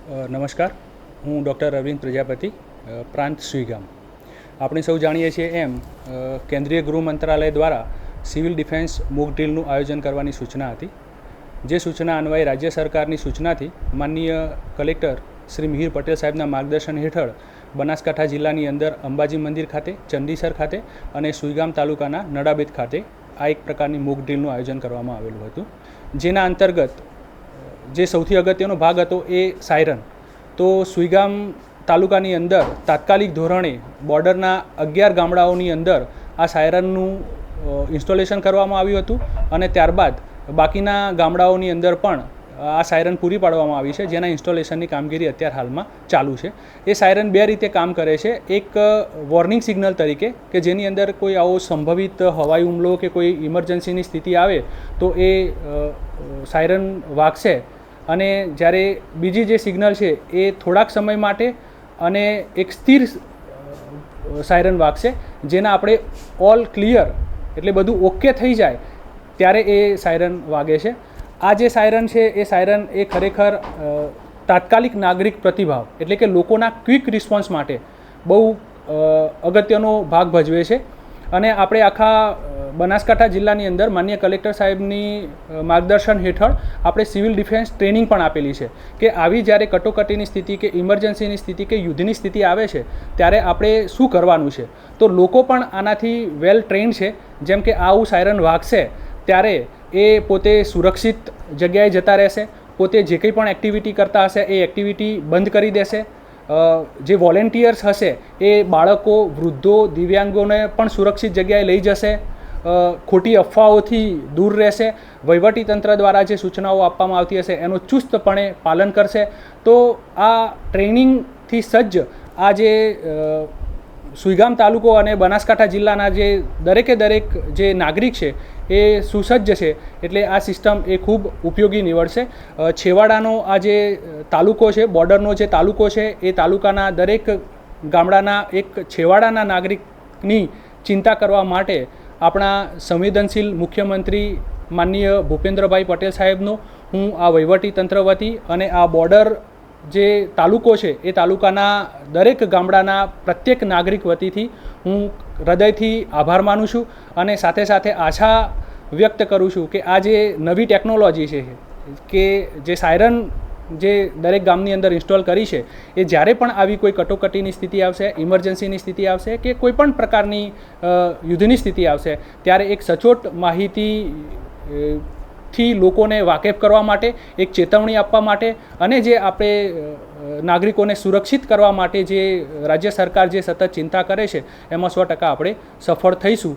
નમસ્કાર, હું ડૉક્ટર અરવિંદ પ્રજાપતિ, પ્રાંત સુઈગામ. આપણે સૌ જાણીએ છીએ એમ કેન્દ્રીય ગૃહ મંત્રાલય દ્વારા સિવિલ ડિફેન્સ મોક ડ્રીલનું આયોજન કરવાની સૂચના હતી. જે સૂચના અન્વયે રાજ્ય સરકારની સૂચનાથી માનનીય કલેક્ટર શ્રી મિહિર પટેલ સાહેબના માર્ગદર્શન હેઠળ બનાસકાંઠા જિલ્લાની અંદર અંબાજી મંદિર ખાતે, ચંડીસર ખાતે અને સુઈગામ તાલુકાના નડાબેટ ખાતે આ એક પ્રકારની મોક ડ્રીલનું આયોજન કરવામાં આવેલું હતું. જેના અંતર્ગત જે સૌથી અગત્યનો ભાગ હતો એ સાયરન. તો સુઈગામ તાલુકાની અંદર તાત્કાલિક ધોરણે બોર્ડરના 11 ગામડાઓની અંદર આ સાયરનનું ઇન્સ્ટોલેશન કરવામાં આવ્યું હતું અને ત્યારબાદ બાકીના ગામડાઓની અંદર પણ આ સાયરન પૂરી પાડવામાં આવી છે, જેના ઇન્સ્ટોલેશનની કામગીરી અત્યારે હાલમાં ચાલુ છે. એ સાયરન બે રીતે કામ કરે છે. એક વોર્નિંગ સિગ્નલ તરીકે કે જેની અંદર કોઈ આવો સંભવિત હવાઈ હુમલો કે કોઈ ઇમરજન્સીની સ્થિતિ આવે તો એ સાયરન વાગશે અને જ્યારે બીજી જે સિગ્નલ છે એ થોડાક સમય માટે અને એક સ્થિર સાયરન વાગશે, જેના આપણે ઓલ ક્લિયર એટલે બધું ઓકે થઈ જાય ત્યારે એ સાયરન વાગે છે. આ જે સાયરન છે એ સાયરન એ ખરેખર તાત્કાલિક નાગરિક પ્રતિભાવ એટલે કે લોકોના ક્વિક રિસ્પોન્સ માટે બહુ અગત્યનો ભાગ ભજવે છે. અને આપણે આખા બનાસકાંઠા જિલ્લાની અંદર માનનીય કલેક્ટર સાહેબની માર્ગદર્શન હેઠળ આપણે સિવિલ ડિફેન્સ ટ્રેનિંગ પણ આપેલી છે કે આવી જ્યારે કટોકટીની સ્થિતિ કે ઇમરજન્સીની સ્થિતિ કે યુદ્ધની સ્થિતિ આવે છે ત્યારે આપણે શું કરવાનું છે. તો લોકો પણ આનાથી વેલ ટ્રેન્ડ છે. જેમ કે આવું સાયરન વાગશે ત્યારે એ પોતે સુરક્ષિત જગ્યાએ જતા રહેશે, પોતે જે કંઈ પણ એક્ટિવિટી કરતા હશે એ એક્ટિવિટી બંધ કરી દેશે. જે વોલેન્ટિયર્સ હશે એ બાળકો, વૃદ્ધો, દિવ્યાંગોને પણ સુરક્ષિત જગ્યાએ લઈ જશે, ખોટી અફવાઓથી દૂર રહેશે, વહીવટીતંત્ર દ્વારા જે સૂચનાઓ આપવામાં આવતી હશે એનું ચુસ્તપણે પાલન કરશે. તો આ ટ્રેનિંગથી સજ્જ આ જે સુઈગામ તાલુકો અને બનાસકાંઠા જિલ્લાના જે દરેકે દરેક જે નાગરિક છે એ સુસજ્જ છે. એટલે આ સિસ્ટમ એ ખૂબ ઉપયોગી નીવડશે. છેવાડાનો આ જે તાલુકો છે, બોર્ડરનો જે તાલુકો છે, એ તાલુકાના દરેક ગામડાના એક છેવાડાના નાગરિકની ચિંતા કરવા માટે આપણા સંવેદનશીલ મુખ્યમંત્રી માનનીય ભૂપેન્દ્રભાઈ પટેલ સાહેબનો હું આ વહીવટીતંત્ર વતી અને આ બોર્ડર જે તાલુકો છે એ તાલુકાના દરેક ગામડાના પ્રત્યેક નાગરિક વતીથી હું હૃદયથી આભાર માનું છું અને સાથે સાથે આશા વ્યક્ત કરું છું કે આ જે નવી ટેકનોલોજી છે કે જે સાયરન જે દરેક ગામની અંદર ઇન્સ્ટોલ કરી છે એ જ્યારે પણ આવી કોઈ કટોકટીની સ્થિતિ આવશે, ઇમરજન્સીની સ્થિતિ આવશે કે કોઈ પણ પ્રકારની યુદ્ધની સ્થિતિ આવશે ત્યારે એક સચોટ માહિતીથી લોકોને વાકેફ કરવા માટે, એક ચેતવણી આપવા માટે અને જે આપણે નાગરિકોને સુરક્ષિત કરવા માટે જે રાજ્ય સરકાર જે સતત ચિંતા કરે છે એમાં 100% આપણે સફળ થઈશું.